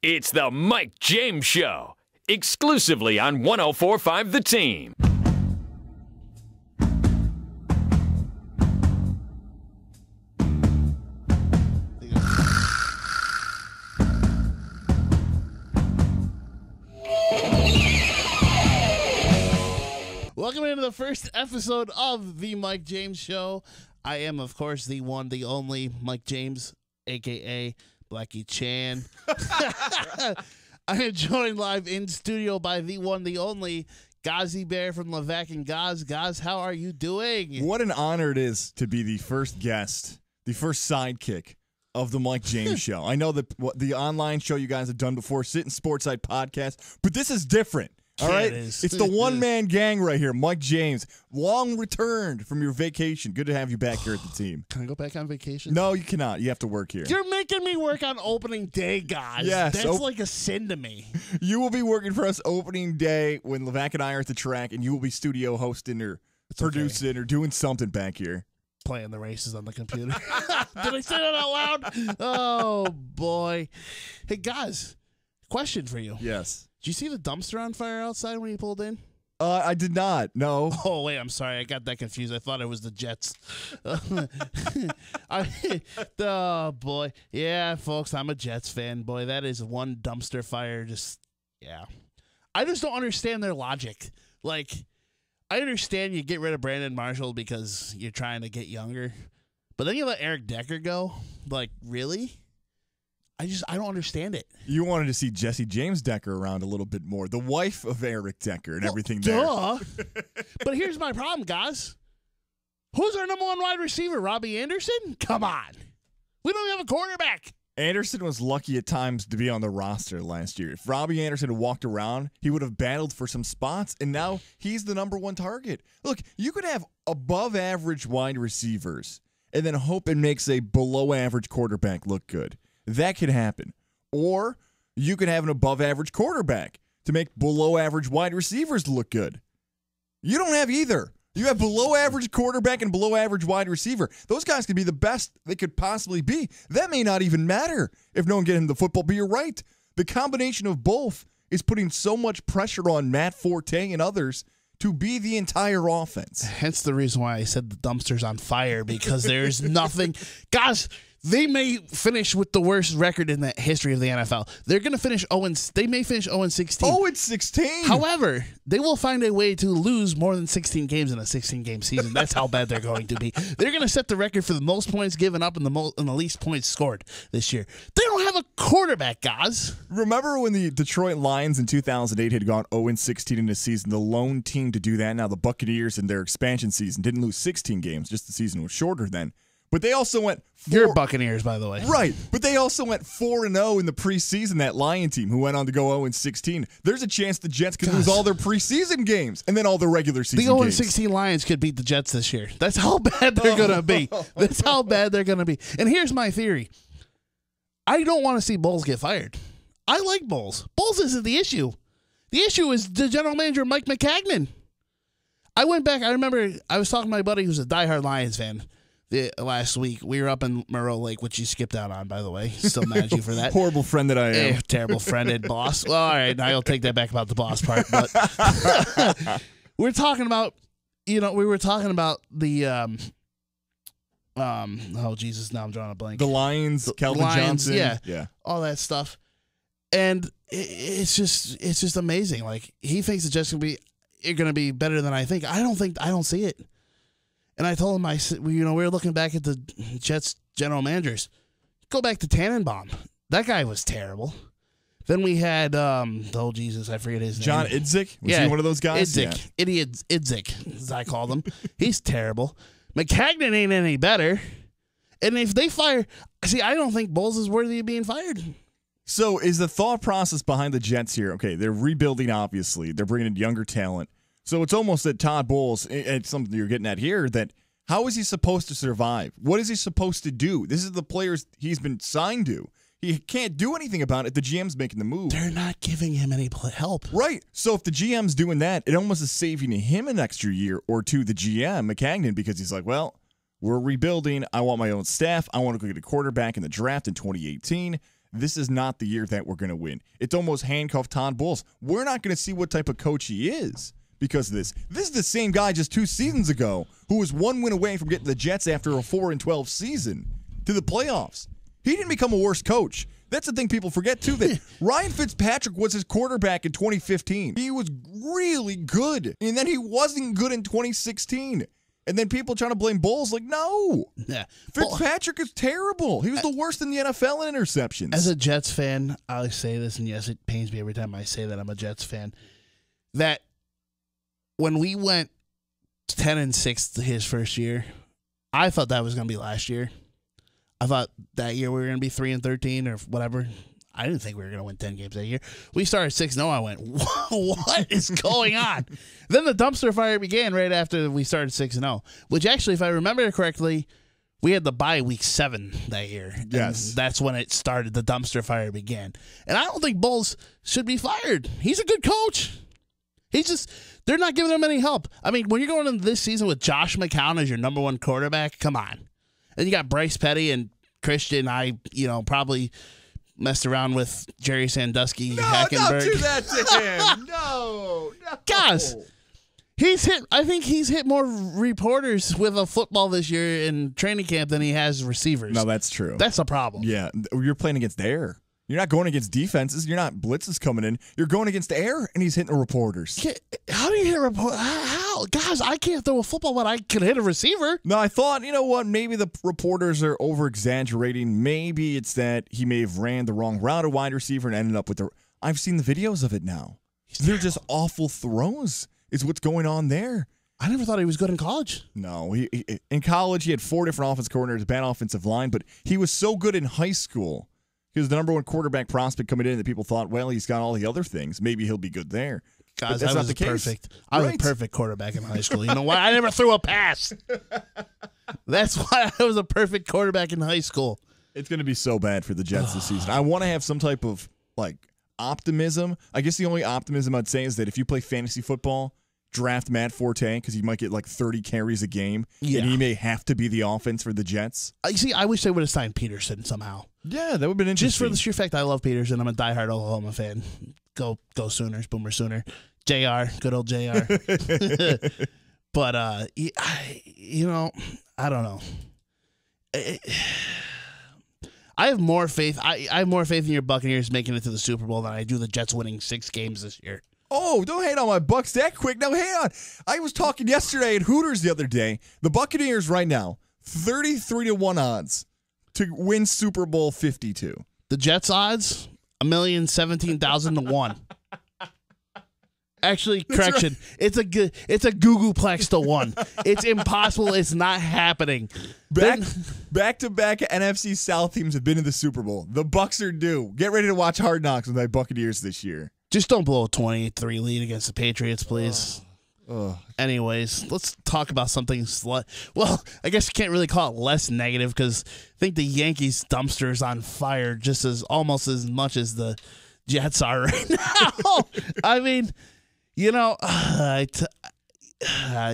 It's the Mike James Show, exclusively on 104.5 The Team. Welcome into the first episode of the Mike James Show. I am, of course, the one, the only Mike James, a.k.a. Blackie Chan. I am joined live in studio by the one, the only Ghazi Bear from Levac and Gaz. Gaz, how are you doing? What an honor it is to be the first guest, the first sidekick of the Mike James Show. I know that the online show you guys have done before, Sit and Sportside Podcast, but this is different. All right, it's the one-man gang right here. Mike James, long returned from your vacation. Good to have you back here at the team. Can I go back on vacation? No, you cannot. You have to work here. You're making me work on opening day, guys. Yes, that's like a sin to me. You will be working for us opening day when Levac and I are at the track, and you will be studio hosting or producing or doing something back here. Playing the races on the computer. Did I say that out loud? Oh, boy. Hey, guys, question for you. Yes. Did you see the dumpster on fire outside when you pulled in? I did not. No. Oh, wait, I'm sorry. I got that confused. I thought it was the Jets. Oh, boy. Yeah, folks, I'm a Jets fan. Boy, that is one dumpster fire. Yeah. I just don't understand their logic. Like, I understand you get rid of Brandon Marshall because you're trying to get younger. But then you let Eric Decker go? Like, really? I don't understand it. You wanted to see Jesse James Decker around a little bit more. The wife of Eric Decker and everything there. But here's my problem, guys. Who's our number one wide receiver? Robbie Anderson? Come on. We don't have a quarterback. Anderson was lucky at times to be on the roster last year. If Robbie Anderson had walked around, he would have battled for some spots, and now he's the number one target. Look, you could have above-average wide receivers and then hope it makes a below-average quarterback look good. That could happen. Or you could have an above-average quarterback to make below-average wide receivers look good. You don't have either. You have below-average quarterback and below-average wide receiver. Those guys could be the best they could possibly be. That may not even matter if no one gets him the football, but you're right. The combination of both is putting so much pressure on Matt Forte and others to be the entire offense. Hence the reason why I said the dumpster's on fire, because there's nothing. Guys, they may finish with the worst record in the history of the NFL. They're going to finish 0-16. They may finish 0-16. 0-16. However, they will find a way to lose more than 16 games in a 16-game season. That's how bad they're going to be. They're going to set the record for the most points given up and the least points scored this year. They don't have a quarterback, guys. Remember when the Detroit Lions in 2008 had gone 0-16 in a season? The lone team to do that. Now the Buccaneers in their expansion season didn't lose 16 games. Just the season was shorter then. But they also went You're Buccaneers, by the way. Right. But they also went 4-0 in the preseason, that Lion team, who went on to go 0-16. There's a chance the Jets could lose all their preseason games and then all the regular season games. The 0-16 Lions could beat the Jets this year. That's how bad they're going to be. That's how bad they're going to be. And here's my theory. I don't want to see Bowles get fired. I like Bowles. Bowles isn't the issue. The issue is the general manager, Mike McCagnon. I went back. I remember I was talking to my buddy who's a diehard Lions fan. Last week, we were up in Moreau Lake, which you skipped out on, by the way. Still mad at you for that. Horrible friend that I am. Terrible friend and boss. Well, all right, I'll take that back about the boss part. But we're talking about, the, oh, Jesus, now I'm drawing a blank. The Lions, Calvin Johnson. Yeah, all that stuff. And it's just amazing. Like, he thinks the Jets are going to be better than I think. I don't see it. And I told him, we were looking back at the Jets general managers. Go back to Tannenbaum. That guy was terrible. Then we had, oh, Jesus, I forget his name. John Idzik? Was he one of those guys? Idzik. Yeah. Idiot Idzik, as I called him. He's terrible. McCagnon ain't any better. And if they fire, I don't think Bowles is worthy of being fired. So is the thought process behind the Jets here, okay, they're rebuilding, obviously. They're bringing in younger talent. So it's almost that Todd Bowles, it's something you're getting at here, that how is he supposed to survive? What is he supposed to do? This is the players he's been signed to. He can't do anything about it. The GM's making the move. They're not giving him any help. Right. So if the GM's doing that, it almost is saving him an extra year or two, the GM, McCagnon, because he's like, well, we're rebuilding. I want my own staff. I want to go get a quarterback in the draft in 2018. this is not the year that we're going to win. It's almost handcuffed Todd Bowles. We're not going to see what type of coach he is because of this. This is the same guy just 2 seasons ago who was 1 win away from getting the Jets after a 4-12 season to the playoffs. He didn't become a worse coach. That's the thing people forget, too, that Ryan Fitzpatrick was his quarterback in 2015. He was really good, and then he wasn't good in 2016. And then people trying to blame Bowles, like, no. Yeah. Fitzpatrick is terrible. He was the worst in the NFL in interceptions. As a Jets fan, I say this, and yes, it pains me every time I say that I'm a Jets fan, that when we went 10-6 his first year, I thought that was going to be last year. I thought that year we were going to be 3-13 or whatever. I didn't think we were going to win 10 games that year. We started 6-0. I went, what is going on? Then the dumpster fire began right after we started 6-0, which actually, if I remember correctly, we had the bye week 7 that year. Yes. And that's when it started. The dumpster fire began. And I don't think Bowles should be fired. He's a good coach. He's just, they're not giving him any help. I mean, when you're going into this season with Josh McCown as your number 1 quarterback, come on. And you got Bryce Petty and Christian. I, probably messed around with Jerry Sandusky. No, Hackenberg. don't do that to him. No. Guys, I think he's hit more reporters with a football this year in training camp than he has receivers. No, that's true. That's a problem. Yeah, you're playing against air. You're not going against defenses. You're not blitzes coming in. You're going against air, and he's hitting the reporters. How do you hit a reporter? How? Guys, I can't throw a football, but I can hit a receiver. No, I thought, you know what, maybe the reporters are over-exaggerating. Maybe it's that he may have ran the wrong route, a wide receiver, and ended up with the... I've seen the videos of it now. They're just awful throws is what's going on there. I never thought he was good in college. No, he in college, he had 4 different offensive coordinators, bad offensive line, but he was so good in high school. He was the number 1 quarterback prospect coming in that people thought, well, he's got all the other things. Maybe he'll be good there. Guys, that's not the case. Perfect. I was a perfect quarterback in high school. You know why? I never threw a pass. That's why I was a perfect quarterback in high school. It's going to be so bad for the Jets this season. I want to have some type of, optimism. I guess the only optimism I'd say is that if you play fantasy football, draft Matt Forte because he might get 30 carries a game, and he may have to be the offense for the Jets. You see, I wish they would have signed Peterson somehow. Yeah, that would have been interesting. Just for the sheer fact I love Peterson. I'm a diehard Oklahoma fan. Go Sooners, Boomer Sooner. JR, good old JR. But, I don't know. I have more faith. I have more faith in your Buccaneers making it to the Super Bowl than I do the Jets winning 6 games this year. Oh, don't hate on my Bucks that quick. Now, hang on. I was talking yesterday at Hooters the other day. The Buccaneers right now, 33-1 odds to win Super Bowl 52. The Jets odds, 1,017,000 to 1. Actually, correction. Right. It's a Googleplex to 1. It's impossible. It's not happening. Back-to-back NFC South teams have been in the Super Bowl. The Bucks are due. Get ready to watch Hard Knocks with my Buccaneers this year. Just don't blow a 28-3 lead against the Patriots, please. Anyways, let's talk about something. Well, I guess you can't really call it less negative because I think the Yankees dumpster is on fire just almost as much as the Jets are right now. I mean,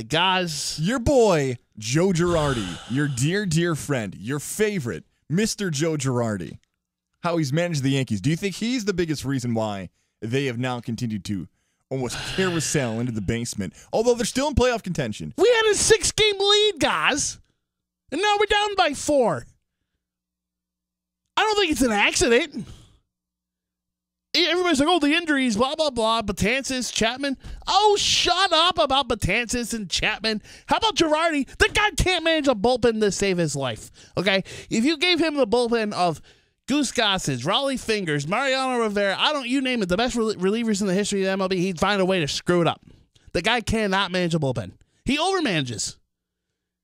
guys. Your boy, Joe Girardi, your dear friend, your favorite, Mr. Joe Girardi, how he's managed the Yankees. Do you think he's the biggest reason why they have now continued to almost carousel into the basement, although they're still in playoff contention? We had a 6-game lead, guys, and now we're down by 4. I don't think it's an accident. Everybody's like, oh, the injuries, blah, blah, blah, Betances, Chapman. Oh, shut up about Betances and Chapman. How about Girardi? The guy can't manage a bullpen to save his life, okay? If you gave him the bullpen of Goose Gossage, Raleigh Fingers, Mariano Rivera, you name it, the best relievers in the history of MLB, he'd find a way to screw it up. The guy cannot manage a bullpen. He overmanages.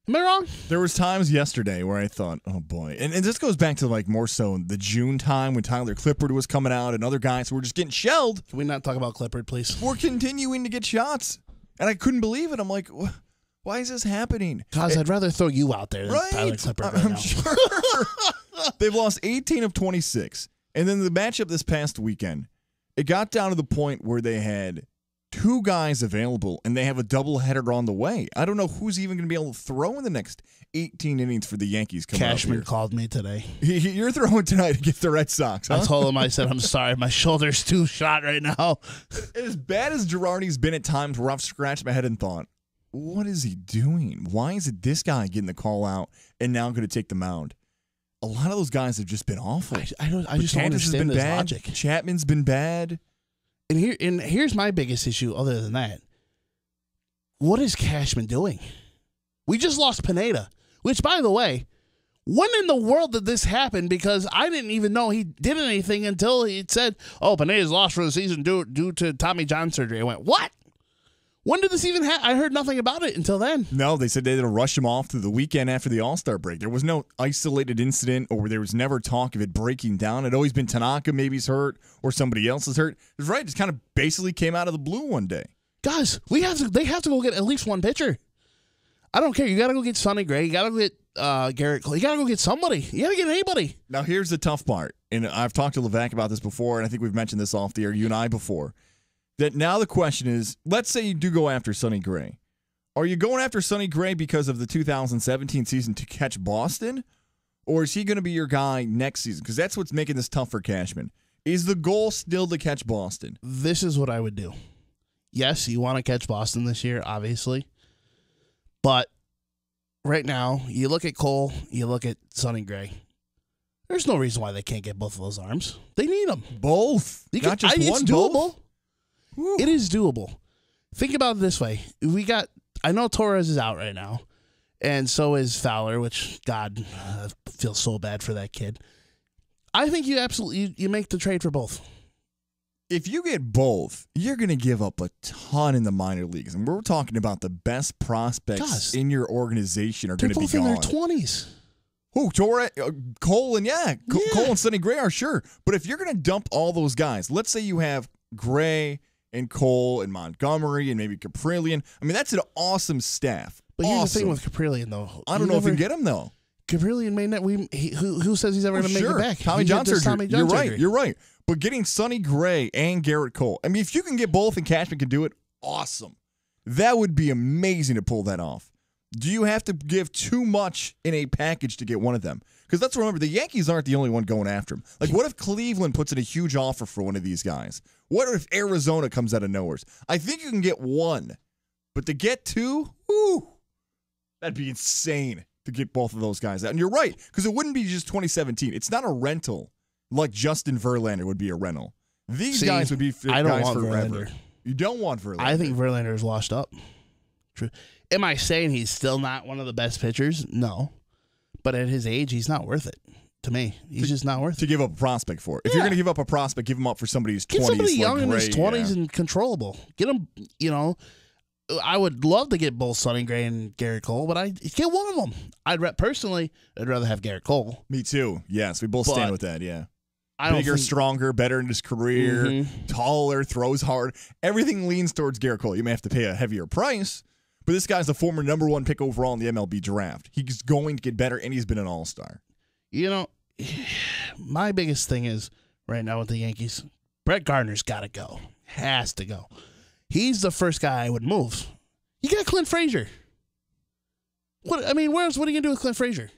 Am I wrong? There was times yesterday where I thought, oh boy. And this goes back to more so the June time when Tyler Clippard was coming out and other guys were just getting shelled. Can we not talk about Clippard, please? We're continuing to get shots. And I couldn't believe it. I'm like, why is this happening? Because I'd rather throw you out there than Tyler Clippard right now. Sure. They've lost 18 of 26. And then the matchup this past weekend, it got down to the point where they had 2 2 guys available, and they have a doubleheader on the way. I don't know who's even going to be able to throw in the next 18 innings for the Yankees coming up here. Cashman called me today. You're throwing tonight against the Red Sox, huh? I told him, I said, I'm sorry, my shoulder's too shot right now. As bad as Girardi's been at times where I've scratched my head and thought, what is he doing? Why is it this guy getting the call out and now going to take the mound? A lot of those guys have just been awful. I just don't understand this logic. Chapman's been bad. And here's my biggest issue other than that. What is Cashman doing? We just lost Pineda, which, by the way, when in the world did this happen? Because I didn't even know he did anything until he said, oh, Pineda's lost for the season due to Tommy John surgery. I went, what? When did this even happen? I heard nothing about it until then. No, they said they had to rush him off through the weekend after the All-Star break. There was no isolated incident, or there was never talk of it breaking down. It had always been Tanaka maybe's hurt or somebody else is hurt. It was right. It just kind of basically came out of the blue one day. Guys, they have to go get at least one pitcher. I don't care. You got to go get Sonny Gray. You got to go get Garrett Cole. You got to go get somebody. You got to get anybody. Now, here's the tough part, and I've talked to Levac about this before, and I think we've mentioned this off the air, you and I, before. That now the question is, let's say you do go after Sonny Gray. Are you going after Sonny Gray because of the 2017 season to catch Boston? Or is he going to be your guy next season? Because that's what's making this tough for Cashman. Is the goal still to catch Boston? This is what I would do. Yes, you want to catch Boston this year, obviously. But right now, you look at Cole, you look at Sonny Gray. There's no reason why they can't get both of those arms. They need them. Both. Not just one, it's doable. both? Woo. It is doable. Think about it this way. I know Torres is out right now, and so is Fowler, which, God, I feel so bad for that kid. I think you make the trade for both. If you get both, you're going to give up a ton in the minor leagues. And we're talking about the best prospects in your organization are going to be gone. They're both in their 20s. Who? Torres, Cole, and Cole and Sonny Gray are sure. But if you're going to dump all those guys, let's say you have Gray and Cole and Montgomery and maybe Caprillion. I mean, that's an awesome staff. But here's the thing with Caprillion, though. I don't know if you can get him, though. Caprillion may not. Who says he's ever going to make it back? Tommy John surgery. You're right. But getting Sonny Gray and Garrett Cole, I mean, if you can get both and Cashman can do it, awesome. That would be amazing to pull that off. Do you have to give too much in a package to get one of them? Because let's remember, the Yankees aren't the only one going after him. Like, what if Cleveland puts in a huge offer for one of these guys? What if Arizona comes out of nowhere? I think you can get one. But to get two, that'd be insane to get both of those guys out. And you're right, because it wouldn't be just 2017. It's not a rental like Justin Verlander would be a rental. These guys would be guys forever. You don't want Verlander. I think Verlander is washed up. True. Am I saying he's still not one of the best pitchers? No. But at his age, he's not worth it. To me, he's just not worth it. To give up a prospect for it. If you're going to give up a prospect, give him up for somebody who's 20s. Get somebody young in his 20s and controllable. Get him, I would love to get both Sonny Gray and Garrett Cole, but I get one of them. Personally, I'd rather have Garrett Cole. Me too. Yes, we both stand with that, yeah. Bigger, stronger, better in his career, taller, throws hard. Everything leans towards Garrett Cole. You may have to pay a heavier price, but this guy's the former number 1 pick overall in the MLB draft. He's going to get better, and he's been an all-star. My biggest thing is right now with the Yankees, Brett Gardner's got to go. Has to go. He's the first guy I would move. You got Clint Frazier. What are you going to do with Clint Frazier?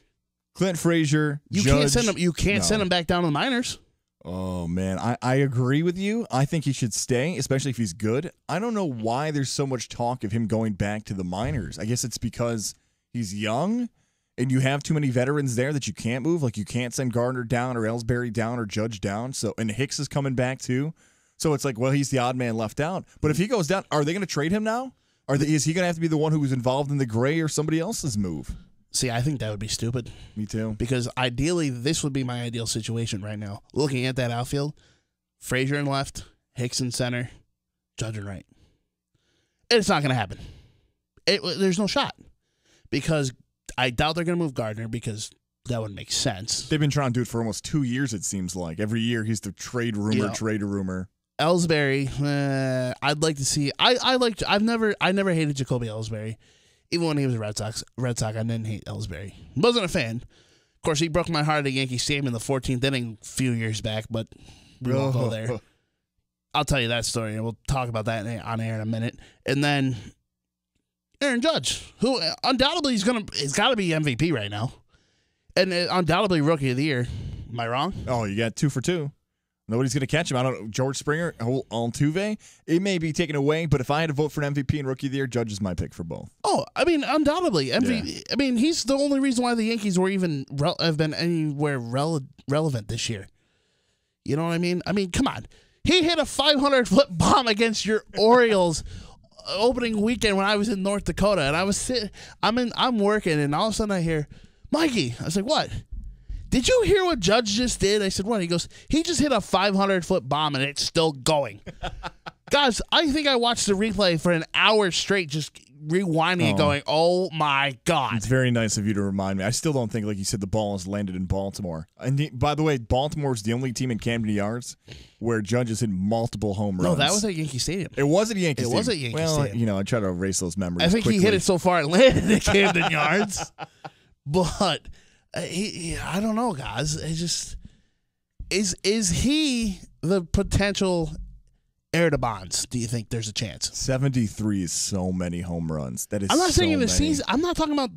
Clint Frazier, You can't send him. You can't send him back down to the minors. Oh, man. I agree with you. I think he should stay, especially if he's good. I don't know why there's so much talk of him going back to the minors. I guess it's because he's young and you have too many veterans there that you can't move. Like, you can't send Gardner down or Ellsbury down or Judge down. And Hicks is coming back, too. So it's like, well, he's the odd man left out. But if he goes down, are they going to trade him now? Is he going to have to be the one who was involved in the Gray or somebody else's move? See, I think that would be stupid. Me too. Because ideally, this would be my ideal situation right now. Looking at that outfield, Frazier in left, Hicks in center, Judge in right. It's not going to happen. There's no shot. Because I doubt they're going to move Gardner because that would make sense. They've been trying to do it for almost 2 years, it seems like. Every year he's the trade rumor. Ellsbury, I'd like to see. I never hated Jacoby Ellsbury. Even when he was a Red Sox, I didn't hate Ellsbury. Wasn't a fan. Of course, he broke my heart at Yankee Stadium in the 14th inning a few years back, but we won't go there. I'll tell you that story, and we'll talk about that on air in a minute. And then Aaron Judge, who undoubtedly he's got to be MVP right now, and undoubtedly Rookie of the Year. Am I wrong? Oh, you got 2 for 2. Nobody's going to catch him. I don't know. George Springer, Altuve, it may be taken away, but if I had to vote for an MVP and Rookie of the Year, Judge is my pick for both. Oh, I mean, undoubtedly. MVP. Yeah. I mean, he's the only reason why the Yankees were even have been anywhere relevant this year. You know what I mean? I mean, come on. He hit a 500-foot bomb against your Orioles opening weekend when I was in North Dakota, and I was I'm working, and all of a sudden I hear, Mikey. I was like, what? Did you hear what Judge just did? I said, what? He goes, he just hit a 500-foot bomb, and it's still going. Guys, I think I watched the replay for an hour straight, just rewinding and going, oh, my God. It's very nice of you to remind me. I still don't think, like you said, the ball has landed in Baltimore. And by the way, Baltimore is the only team in Camden Yards where Judge has hit multiple home runs. No, that was at Yankee Stadium. It was at Yankee Stadium. It was at Yankee Stadium. Stadium. I try to erase those memories I think quickly. he hit it so far it landed at Camden Yards. But I don't know, guys. It just is he the potential heir to Bonds? Do you think there's a chance? 73 is so many home runs. That is. I'm not saying in the many. season. I'm not talking about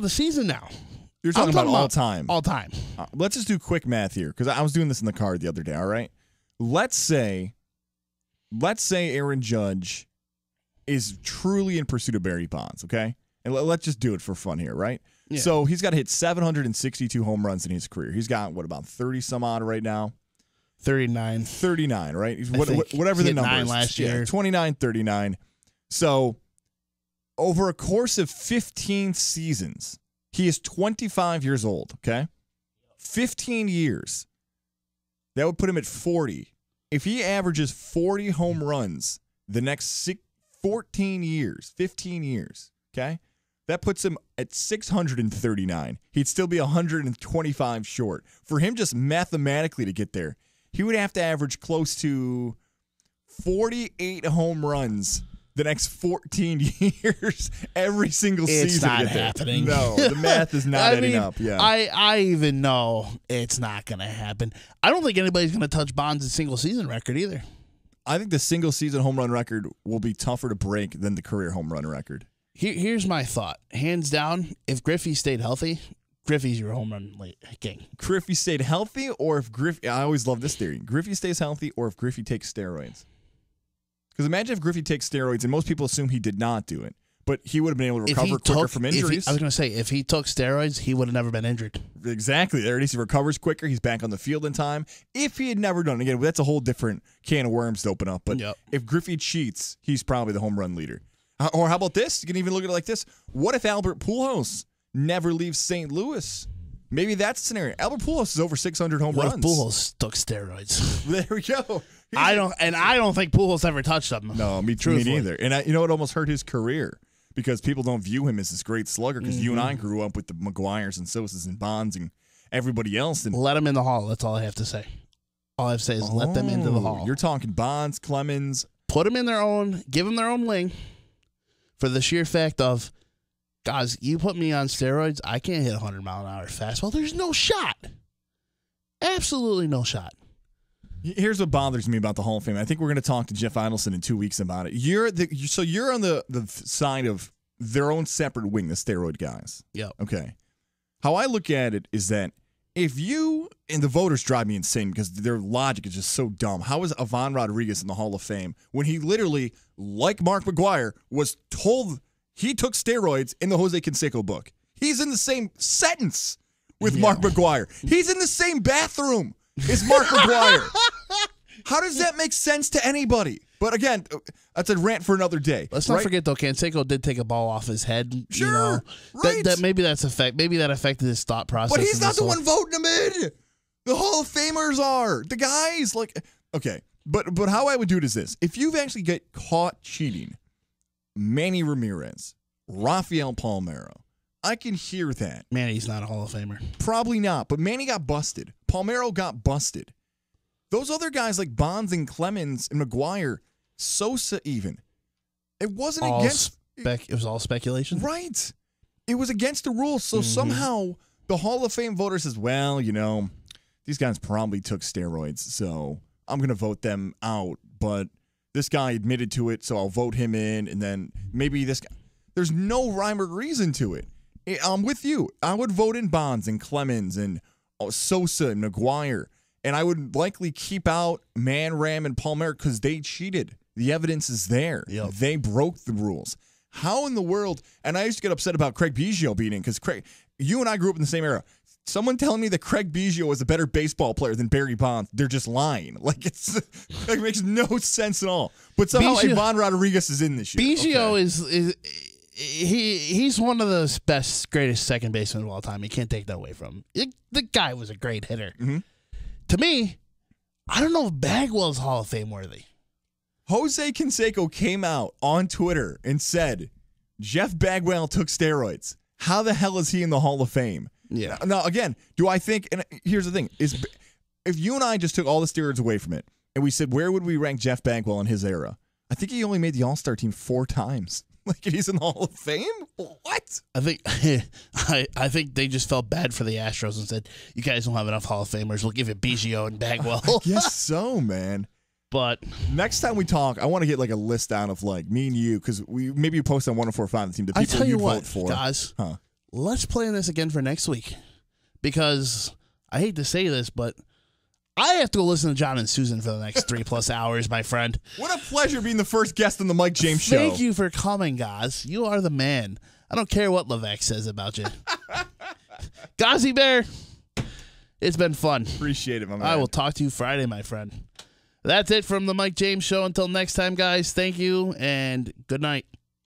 the season now. You're talking about all time. All time. Let's just do quick math here because I was doing this in the car the other day. All right. Let's say Aaron Judge is truly in pursuit of Barry Bonds. Okay, and let's just do it for fun here, right? Yeah. So he's got to hit 762 home runs in his career. He's got, about 30 some odd right now? 39. 39, right? Whatever the number is. 9 last year. Yeah, 29, 39. So over a course of 15 seasons, he is 25 years old, okay? 15 years. That would put him at 40. If he averages 40 home runs the next 15 years, okay? That puts him at 639. He'd still be 125 short. For him just mathematically to get there, he would have to average close to 48 home runs the next 14 years every single season. It's not happening. No, the math is not adding up. Yeah, I even know it's not going to happen. I don't think anybody's going to touch Bonds' single season record either. I think the single season home run record will be tougher to break than the career home run record. Here's my thought. Hands down, if Griffey stayed healthy, Griffey's your home run king. Griffey stayed healthy, or if Griffey... I always love this theory. Griffey stays healthy, or if Griffey takes steroids. Because imagine if Griffey takes steroids, and most people assume he did not do it, but he would have been able to recover quicker from injuries. I was going to say, if he took steroids, he would have never been injured. Exactly. There it is. He recovers quicker. He's back on the field in time. If he had never done it, again, that's a whole different can of worms to open up. But if Griffey cheats, he's probably the home run leader. Or how about this? You can even look at it like this. What if Albert Pujols never leaves St. Louis? Maybe that's a scenario. Albert Pujols is over 600 home runs. What if Pujols took steroids? There we go. I don't think Pujols ever touched them. No, me neither. And you know what almost hurt his career? Because people don't view him as this great slugger because you and I grew up with the McGuires and Sosas and Bonds and everybody else. And let him in the hall. That's all I have to say. All I have to say is let them into the hall. You're talking Bonds, Clemens. Put them in their own, give them their own wing for the sheer fact of, guys, you put me on steroids, I can't hit 100-mile-an-hour fastball. There's no shot. Absolutely no shot. Here's what bothers me about the Hall of Fame. I think we're going to talk to Jeff Idelson in 2 weeks about it. You're on the side of their own separate wing, the steroid guys. Yep. Okay. How I look at it is that if you, and the voters drive me insane because their logic is just so dumb. How is Ivan Rodriguez in the Hall of Fame when he literally, like Mark McGwire, was told he took steroids in the Jose Canseco book? He's in the same sentence with Mark McGwire. He's in the same bathroom as Mark McGwire. How does that make sense to anybody? But again, that's a rant for another day. Let's not forget though, Canseco did take a ball off his head. Sure, you know, right. Maybe that affected his thought process. But he's not the one voting him in. The Hall of Famers are the guys. Okay, but how I would do it is this: if you actually get caught cheating, Manny Ramirez, Rafael Palmeiro, I can hear that. Manny's not a Hall of Famer. Probably not. But Manny got busted. Palmeiro got busted. Those other guys like Bonds and Clemens and McGwire, Sosa even. It wasn't against... It was all speculation? Right. It was against the rules. So somehow the Hall of Fame voter says, well, these guys probably took steroids. So I'm going to vote them out, but this guy admitted to it, so I'll vote him in, and then maybe this guy. There's no rhyme or reason to it. I'm with you. I would vote in Bonds and Clemens and Sosa and McGuire, and I would likely keep out Manram and Palmer because they cheated. The evidence is there. Yep. They broke the rules. How in the world? And I used to get upset about Craig Biggio being in because Craig, you and I grew up in the same era. Someone telling me that Craig Biggio was a better baseball player than Barry Bonds, they're just lying. Like it makes no sense at all. But somehow Ivan Rodriguez is in this year. Biggio is he's one of the best, greatest second basemen of all time. You can't take that away from him. The guy was a great hitter. Mm-hmm. To me, I don't know if Bagwell's Hall of Fame worthy. Jose Canseco came out on Twitter and said, Jeff Bagwell took steroids. How the hell is he in the Hall of Fame? Yeah. Now, again, do I think, and here's the thing, is if you and I just took all the steroids away from it and we said, where would we rank Jeff Bagwell in his era? I think he only made the All-Star team 4 times. Like, he's in the Hall of Fame? What? I think I think they just felt bad for the Astros and said, you guys don't have enough Hall of Famers. We'll give it Biggio and Bagwell. Yes, so, man. But next time we talk, I want to get like a list down of like me and you, because maybe you post on 104.5 the team the people you vote for. Guys, let's plan this again for next week, because I hate to say this, but I have to go listen to John and Susan for the next 3+ hours, my friend. What a pleasure being the first guest on the Mike James Show. Thank you for coming, guys. You are the man. I don't care what Levesque says about you. Gozzy Bear, it's been fun. Appreciate it, my man. I will talk to you Friday, my friend. That's it from the Mike James Show. Until next time, guys, thank you and good night.